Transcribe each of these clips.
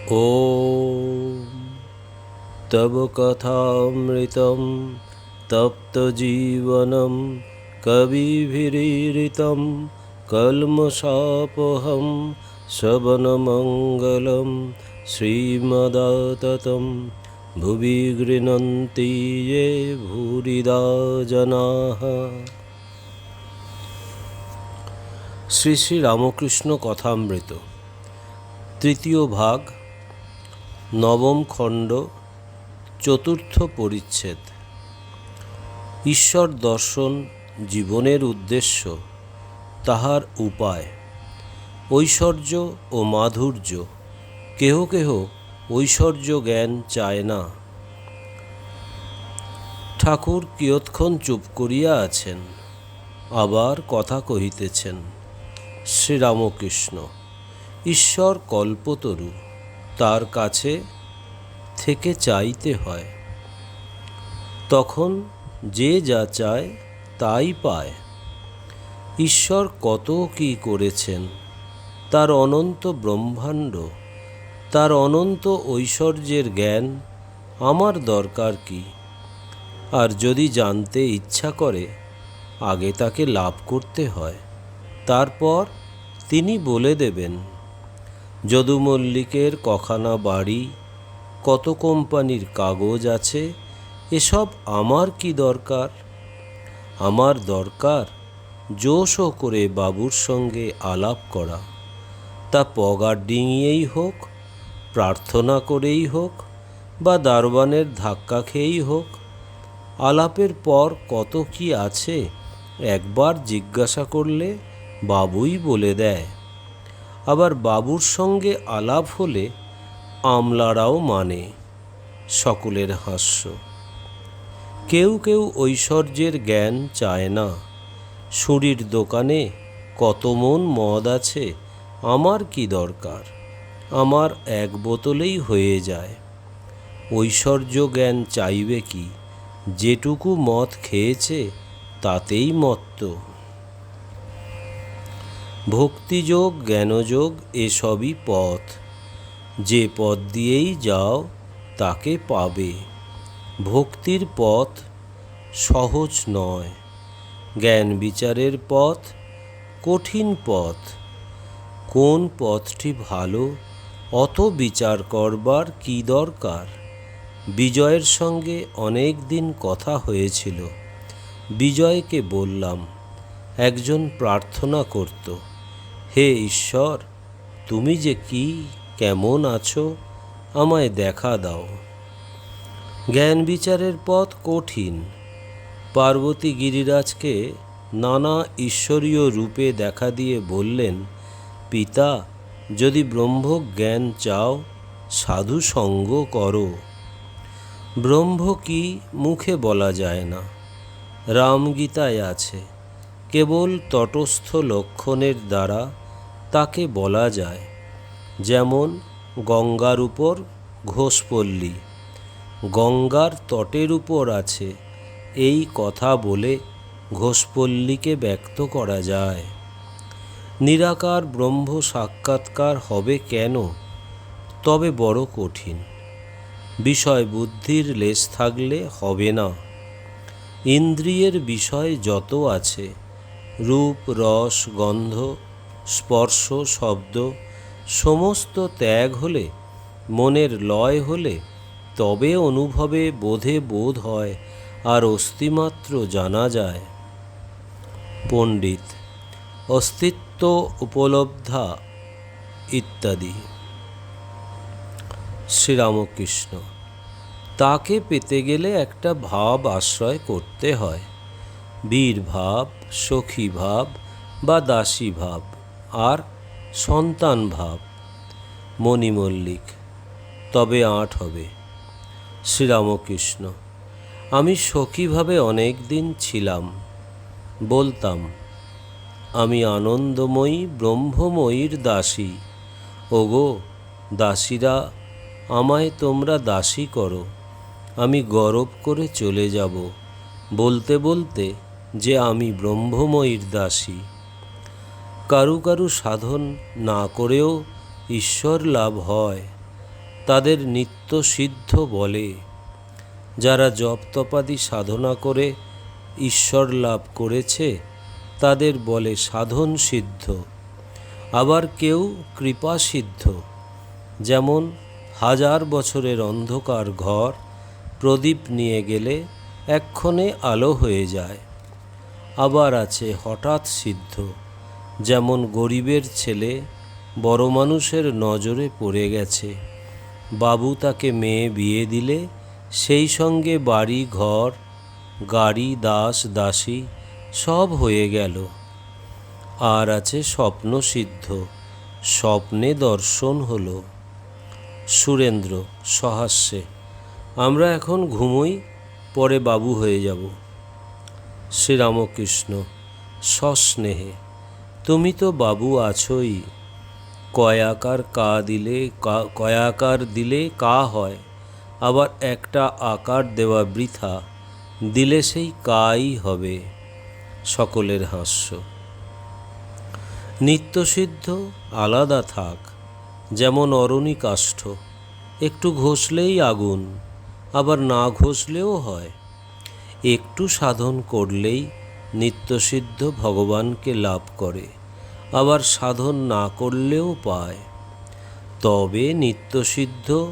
ॐ तव कथामृतं तप्तजीवनं कविभिरीरितं कल्मषापहं श्रवणमङ्गलं श्रीमदाततं भुवि गृह्णन्ति ये भूरिदा जनाः। শ্রী শ্রী রামকৃষ্ণ কথামৃত তৃতীয় ভাগ, নবম খণ্ড, চতুর্থ পরিচ্ছেদ। ঈশ্বর দর্শন জীবনের উদ্দেশ্য, তাহার উপায়। ঐশ্বর্য ও মাধুর্য। কেহ কেহ ঐশ্বর্য জ্ঞান চায় না। ঠাকুর কিয়ৎক্ষণ চুপ করিয়া আছেন, আবার কথা কহিতেছেন। শ্রীরামকৃষ্ণ: ঈশ্বর কল্পতরু, তার কাছে থেকে চাইতে হয়, তখন যে যা চায় তাই পায়। ঈশ্বর কত কি করেছেন, তার অনন্ত ব্রহ্মাণ্ড, তার অনন্ত ঐশ্বর্যের জ্ঞান আমার দরকার কি? আর যদি জানতে ইচ্ছা করে, আগে তাকে লাভ করতে হয়, তারপর তিনি বলে দেবেন। যদু মল্লিকের কখানা বাড়ি, কত কোম্পানির কাগজ আছে, এসব আমার কি দরকার? আমার দরকার জোশো করে বাবুর সঙ্গে আলাপ করা, তা পগার ডিঙিয়েই হোক, প্রার্থনা করেই হোক, বা দারোয়ানের ধাক্কা খেয়েই হোক। আলাপের পর কত কি আছে একবার জিজ্ঞাসা করলে বাবুই বলে দেয়। আবার বাবুর সঙ্গে আলাপ হলে আমলারাও মানে। সকলের হাস্য। কেউ কেউ ঐশ্বর্যের জ্ঞান চায় না। সুরির দোকানে কত মন মদ আছে, আমার কি দরকার? আমার এক বোতলেই হয়ে যায়। ঐশ্বর্য জ্ঞান চাইবে কি? যেটুকু মদ খেয়েছে তাতেই মত্ত। ভক্তিযোগ, জ্ঞানযোগ এসবই পথ। যে পথ দিয়েই যাও তাকে পাবে। ভক্তির পথ সহজ নয়, জ্ঞান বিচারের পথ কঠিন পথ। কোন পথটি ভালো অত বিচার করবার কি দরকার? বিজয়ের সঙ্গে অনেক দিন কথা হয়েছিল। বিজয়কে বললাম, একজন প্রার্থনা করত, হে ঈশ্বর, তুমি যে কি কেমন আছো, আমায় দেখা দাও। জ্ঞান বিচারের পথ কঠিন। পার্বতী গিরিরাজকে নানা ঈশ্বরীয় রূপে দেখা দিয়ে বললেন, পিতা, যদি ব্রহ্মজ্ঞান চাও, সাধু সঙ্গ করো। ব্রহ্ম কি মুখে বলা যায় না, রামগীতায় আছে। কেবল তটস্থ লক্ষণের দ্বারা তাকে বলা যায়। যেমন গঙ্গার উপর ঘোষপল্লী, গঙ্গার তটের উপর আছে, এই কথা বলে ঘোষপল্লীকে ব্যক্ত করা যায়। নিরাকার ব্রহ্ম সাক্ষাৎকার হবে কেন? তবে বড় কঠিন। বিষয় বুদ্ধির লেশ থাকলে হবে না। ইন্দ্রিয়ের বিষয় যত আছে, রূপ, রস, গন্ধ, স্পর্শ, শব্দ, সমস্ত ত্যাগ হলে, মনের লয় হলে, তবে অনুভবে বোধে বোধ হয় আর অস্তিমাত্র জানা যায়। পণ্ডিত: অস্তিত্ব উপলব্ধা ইত্যাদি। শ্রীরামকৃষ্ণ: তাকে পেতে গেলে একটা ভাব আশ্রয় করতে হয়। বীর ভাব, সখী ভাব বা দাসী ভাব, আর সন্তান ভাব। মণি মল্লিক: তবে আট হবে। শ্রীরামকৃষ্ণ: আমি সখীভাবে অনেক দিন ছিলাম। বলতাম, আমি আনন্দময়ী ব্রহ্মময়ীর দাসী। ওগো দাসীরা, আমায় তোমরা দাসী করো, আমি গরব করে চলে যাব, বলতে বলতে যে আমি ব্রহ্মময়ীর দাসী। কারু কারু সাধন না করেও ঈশ্বর লাভ হয়, তাদের নিত্য সিদ্ধ বলে। যারা জপ তপাদি সাধনা করে ঈশ্বর লাভ করেছে তাদের বলে সাধন সিদ্ধ। আবার কেউ কৃপা সিদ্ধ, যেমন 1000 বছরের অন্ধকার ঘর প্রদীপ নিয়ে গেলে এক্ষণে আলো হয়ে যায়। আবার আছে হঠাৎ সিদ্ধ, যেমন গরিবের ছেলে বড় মানুষের নজরে পড়ে গেছে, বাবু তাকে মেয়ে বিয়ে দিলে সেই সঙ্গে বাড়ি ঘর গাড়ি দাস দাসী সব হয়ে গেল। আর আছে স্বপ্ন সিদ্ধ, স্বপ্নে দর্শন হলো। সুরেন্দ্র সহাস্যে, আমরা এখন ঘুমোই, পরে বাবু হয়ে যাব। শ্রীরামকৃষ্ণ সস্নেহে, তুমি তো বাবু আছোই। কয়াকার দিলে কা হয়, আবার একটা আকার দেওয়া বৃথা, দিলে সেই কাই হবে। সকলের হাস্য। নিত্যসিদ্ধ আলাদা থাক, যেমন অরণি কাষ্ঠ, একটু ঘষলেই আগুন, আবার না ঘষলেও হয়। একটু সাধন করলেই নিত্যসিদ্ধ ভগবানকে লাভ করে, আবার সাধন না করলেও পায়। তবে নিত্যসিদ্ধ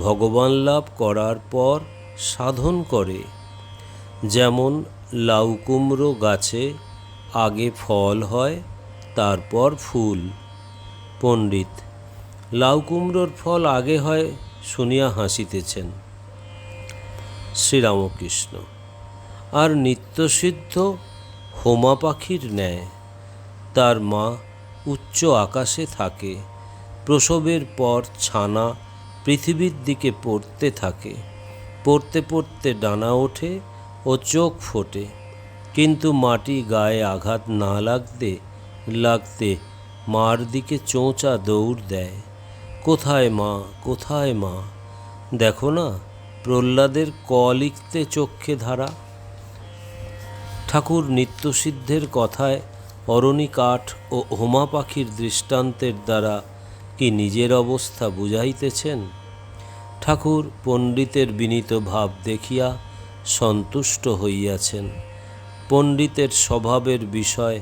ভগবান লাভ করার পর সাধন করে। যেমন লাউ কুমড়ো গাছে আগে ফল হয়, তারপর ফুল। পণ্ডিত, লাউ কুমড়োর ফল আগে হয় শুনিয়া হাসিতেছেন। শ্রীরামকৃষ্ণ, আর নিত্যসিদ্ধ হোমা পাখির ন্যায়। তার মা উচ্চ আকাশে থাকে, প্রসবের পর ছানা পৃথিবীর দিকে পড়তে থাকে, পড়তে পড়তে ডানা ওঠে ও চোখ ফোটে, কিন্তু মাটি গায়ে আঘাত না লাগতে মার দিকে চোঁচা দৌড় দেয়। কোথায় মা, কোথায় মা? দেখো না, প্রহ্লাদের ক লিখতে চক্ষে ধারা। ঠাকুর নিত্যসিদ্ধের কথায় অরণি কাঠ ও হোমা পাখির দৃষ্টান্তের দ্বারা কি নিজের অবস্থা বুঝাইতেছেন? ঠাকুর পণ্ডিতের বিনীত ভাব দেখিয়া সন্তুষ্ট হইয়াছেন। পণ্ডিতের স্বভাবের বিষয়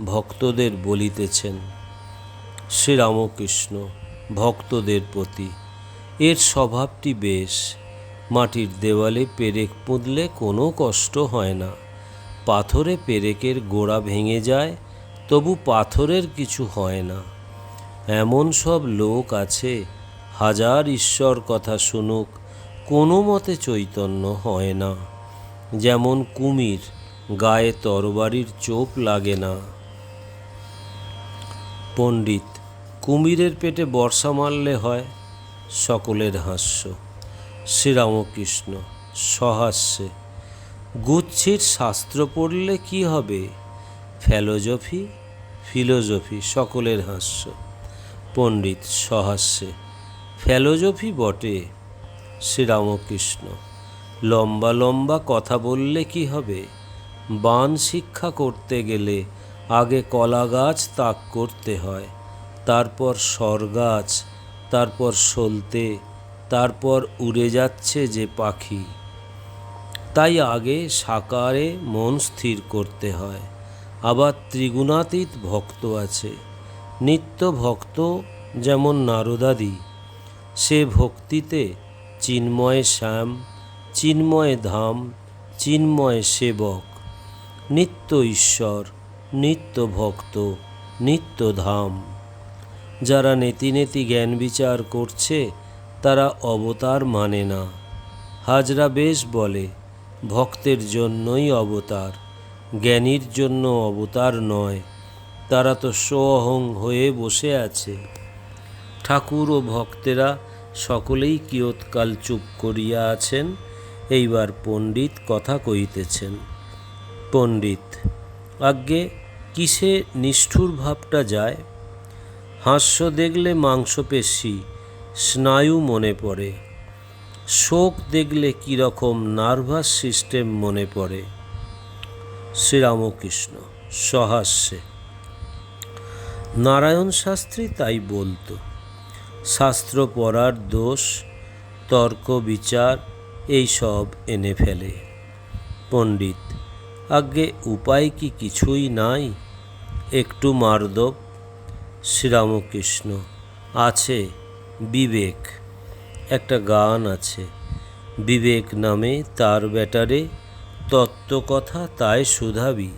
ভক্তদের বলিতেছেন। শ্রীরামকৃষ্ণ ভক্তদের প্রতি, এর স্বভাবটি বেশ। মাটির দেওয়ালে পেরেক পুঁতলে কোনো কষ্ট হয় না। পাথরে পেরেকের গোড়া ভেঙে যায়, তবু পাথরের কিছু হয় না। এমন সব লোক আছে, 1000 ঈশ্বর কথা শুনুক, কোনো মতে চৈতন্য হয় না। যেমন কুমির, গায়ে তরবারির চোপ লাগে না। পণ্ডিত, কুমিরের পেটে বর্ষা মারলে হয়। সকলের হাস্য। শ্রীরামকৃষ্ণ সহাস্যে, গুচ্ছির শাস্ত্র পড়লে কি হবে? ফিলোজফি। সকলের হাস্য। পণ্ডিত সহাস্যে, ফিলোজফি বটে। শ্রীরামকৃষ্ণ, লম্বা লম্বা কথা বললে কি হবে? বান শিক্ষা করতে গেলে আগে কলা গাছ তাক করতে হয়, তারপর সর গাছ, তারপর সলতে, তারপর উড়ে যাচ্ছে যে পাখি। তাই আগে সাকারে মন স্থির করতে হয়। আবার ত্রিগুণাতীত ভক্ত আছে, নিত্য ভক্ত, যেমন নারদাদি। সে ভক্তিতে চিন্ময় শ্যাম, চিন্ময় ধাম, চিন্ময় সেবক, নিত্য ঈশ্বর, নিত্য ভক্ত, নিত্য ধাম। যারা নেতি নেতি জ্ঞান বিচার করছে তারা অবতার মানে না। হাজরা বেশ বলে, ভক্তের জন্যই অবতার, জ্ঞানীর জন্য অবতার নয়। তারা তো সোঅহং হয়ে বসে আছে। ঠাকুর ও ভক্তেরা সকলেই কিয়ৎকাল চুপ করিয়া আছেন। এইবার পণ্ডিত কথা কহিতেছেন। পণ্ডিত, আজ্ঞে কিসে নিষ্ঠুর ভাবটা যায়? হাস্য দেখলে মাংসপেশি স্নায়ু মনে পড়ে, শোক দেখলে কীরকম নার্ভাস সিস্টেম মনে পড়ে। শ্রীরামকৃষ্ণ সহাস্যে, নারায়ণ শাস্ত্রী তাই বলতো, শাস্ত্র পড়ার দোষ, তর্ক বিচার এইসব এনে ফেলে। পণ্ডিত: আজ্ঞে উপায় কি কিছুই নাই? একটু মার্দব। শ্রীরামকৃষ্ণ: আছে, বিবেক। একটা গান আছে, বিবেক নামে তার বেটারে, তত্ত্বকথা তাই শুধাবি।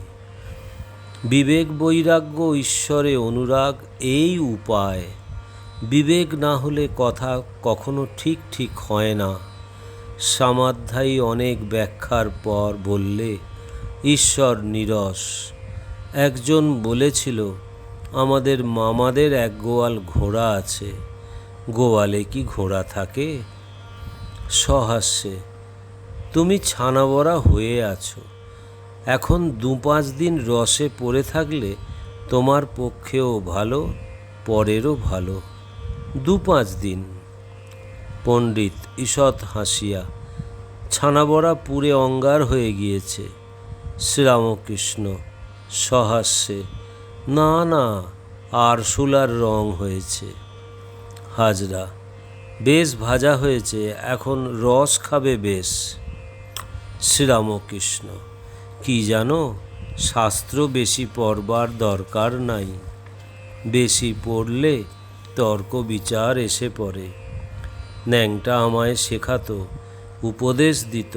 বিবেক বৈরাগ্য ঈশ্বরে অনুরাগ এই উপায়। বিবেক না হলে কথা কখনো ঠিক ঠিক হয় না। সামাধ্যায়ী অনেক ব্যাখ্যার পর বললে, ঈশ্বর নীরস। একজন বলেছিল, আমাদের মামাদের এক গোয়াল ঘোড়া আছে। গোয়ালে কি ঘোড়া থাকে? সহাস্যে: তুমি ছানাবড়া হয়ে আছো, এখন 2-5 দিন রসে পড়ে থাকলে তোমার পক্ষেও ভালো, পরেরও ভালো। 2-5 দিন। পণ্ডিত ঈষৎ হাসিয়া: ছানাবড়া পুড়ে অঙ্গার হয়ে গিয়েছে। শ্রীরামকৃষ্ণ সহাস্যে: না না, আরশোলার রং হয়েছে। হাজরা: বেশ ভাজা হয়েছে, এখন রস খাবে বেশ। শ্রীরামকৃষ্ণ: কি জানো, শাস্ত্র বেশি পড়বার দরকার নাই। বেশি পড়লে তর্ক বিচার এসে পড়ে। ন্যাংটা আমায় শেখাতো, উপদেশ দিত,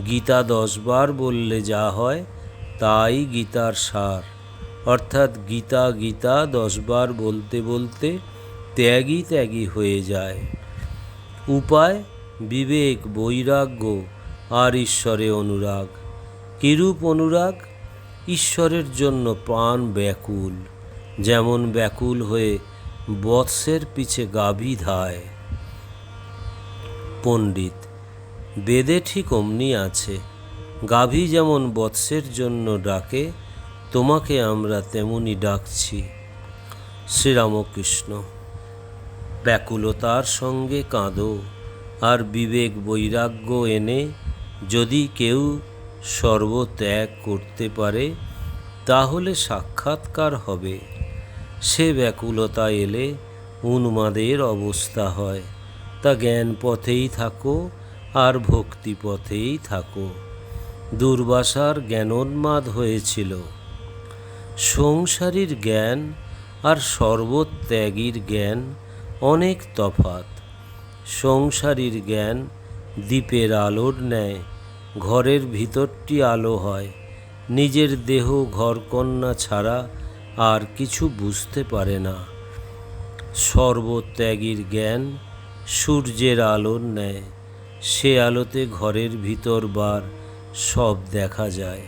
গীতা 10 বার বললে যা হয় তাই গীতার সার। অর্থাৎ গীতা গীতা 10 বার বলতে বলতে ত্যাগী ত্যাগী হয়ে যায়। উপায় বিবেক, বৈরাগ্য আর ঈশ্বরে অনুরাগ। কিরূপ অনুরাগ? ঈশ্বরের জন্য প্রাণ ব্যাকুল, যেমন ব্যাকুল হয়ে বৎসের পিছে গাভী ধায়। পণ্ডিত: বেদে ঠিক অমনি আছে। গাভী যেমন বৎসের জন্য ডাকে, তোমাকে আমরা তেমনি ডাকছি। শ্রীরামকৃষ্ণ: ব্যাকুলতার সঙ্গে কাঁদো, আর বিবেক বৈরাগ্য এনে যদি কেউ সর্বত্যাগ করতে পারে তাহলে সাক্ষাৎকার হবে। সে ব্যাকুলতা এলে উন্মাদের অবস্থা হয়। তা জ্ঞান পথেই থাকো আর ভক্তি পথেই থাকো। দুর্বাসার জ্ঞানোন্মাদ হয়েছিল। সংসারীর জ্ঞান আর সর্বত্যাগীর জ্ঞান অনেক তফাৎ। সংসারীর জ্ঞান দ্বীপের আলোর ন্যায়, ঘরের ভিতরটি আলো হয়, নিজের দেহ ঘরকন্না ছাড়া আর কিছু বুঝতে পারে না। সর্বত্যাগীর জ্ঞান সূর্যের আলোর ন্যায়, সে আলোতে ঘরের ভিতর বার সব দেখা যায়।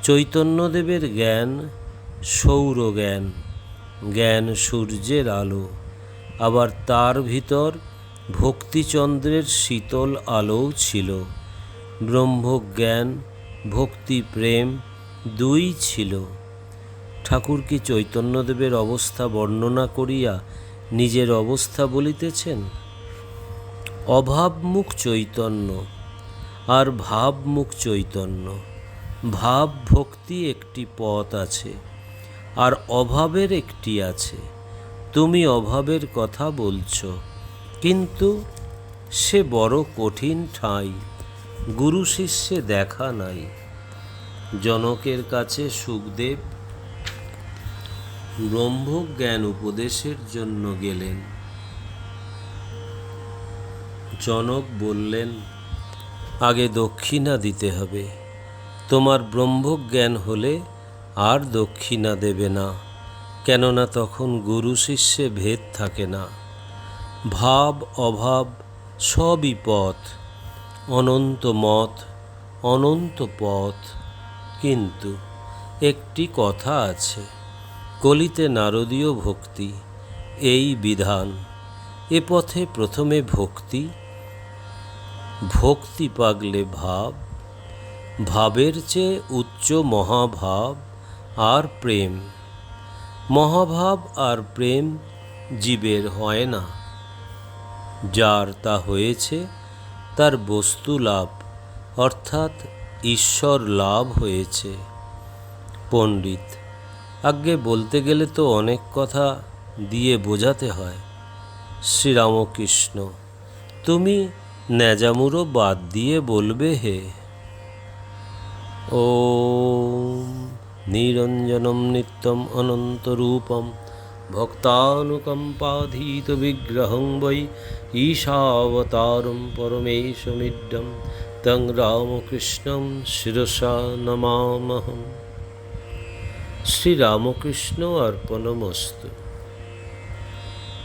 চৈতন্যদেবের জ্ঞান সৌর জ্ঞান, জ্ঞান সূর্যের আলো, আবার তার ভিতর ভক্তিচন্দ্রের শীতল আলোও ছিল। ব্রহ্মজ্ঞান, ভক্তি, প্রেম দুই ছিল। ঠাকুর কি চৈতন্যদেবের অবস্থা বর্ণনা করিয়া নিজের অবস্থা বলিতেছেন? অভাবমুখ চৈতন্য আর ভাবমুখ চৈতন্য। ভাব ভক্তি একটি পথ আছে, আর অভাবের একটি আছে। তুমি অভাবের কথা বলছ, কিন্তু সে বড় কঠিন ঠাঁই, গুরু শিষ্যে দেখা নাই। জনকের কাছে সুখদেব ব্রহ্মজ্ঞান উপদেশের জন্য গেলেন। জনক বললেন, আগে দক্ষিণা দিতে হবে। তোমার ব্রহ্মজ্ঞান হলে আর দক্ষিণা দেবে না, কেননা তখন গুরু শিষ্যে ভেদ থাকে না। ভাব অভাব সবই পথ, অনন্ত মত, অনন্ত পথ। কিন্তু একটি কথা আছে, কলিতে নারদীয় ভক্তি, এই বিধান। এ পথে প্রথমে ভক্তি, ভক্তি পাগলে ভাব, ভাবের চেয়ে উচ্চ মহাভাব আর প্রেম। মহাভাব আর প্রেম জীবের হয় না। যার তা হয়েছে তার বস্তু লাভ, অর্থাৎ ঈশ্বর লাভ হয়েছে। পণ্ডিত: আজ্ঞে বলতে গেলে তো অনেক কথা দিয়ে বোঝাতে হয়। শ্রীরামকৃষ্ণ, তুমি ন্যাজামুরো বাদ দিয়ে বলবে হে। ওম নিরঞ্জনম নিত্যম অনন্তরূপম ভক্তানুকম্পাধীত বিগ্রহং বৈ ঈশাবতারম পরমেশমিড্ডম তং রামকৃষ্ণম শিরসা নমামহম। শ্রীরামকৃষ্ণ অর্পণমস্তু।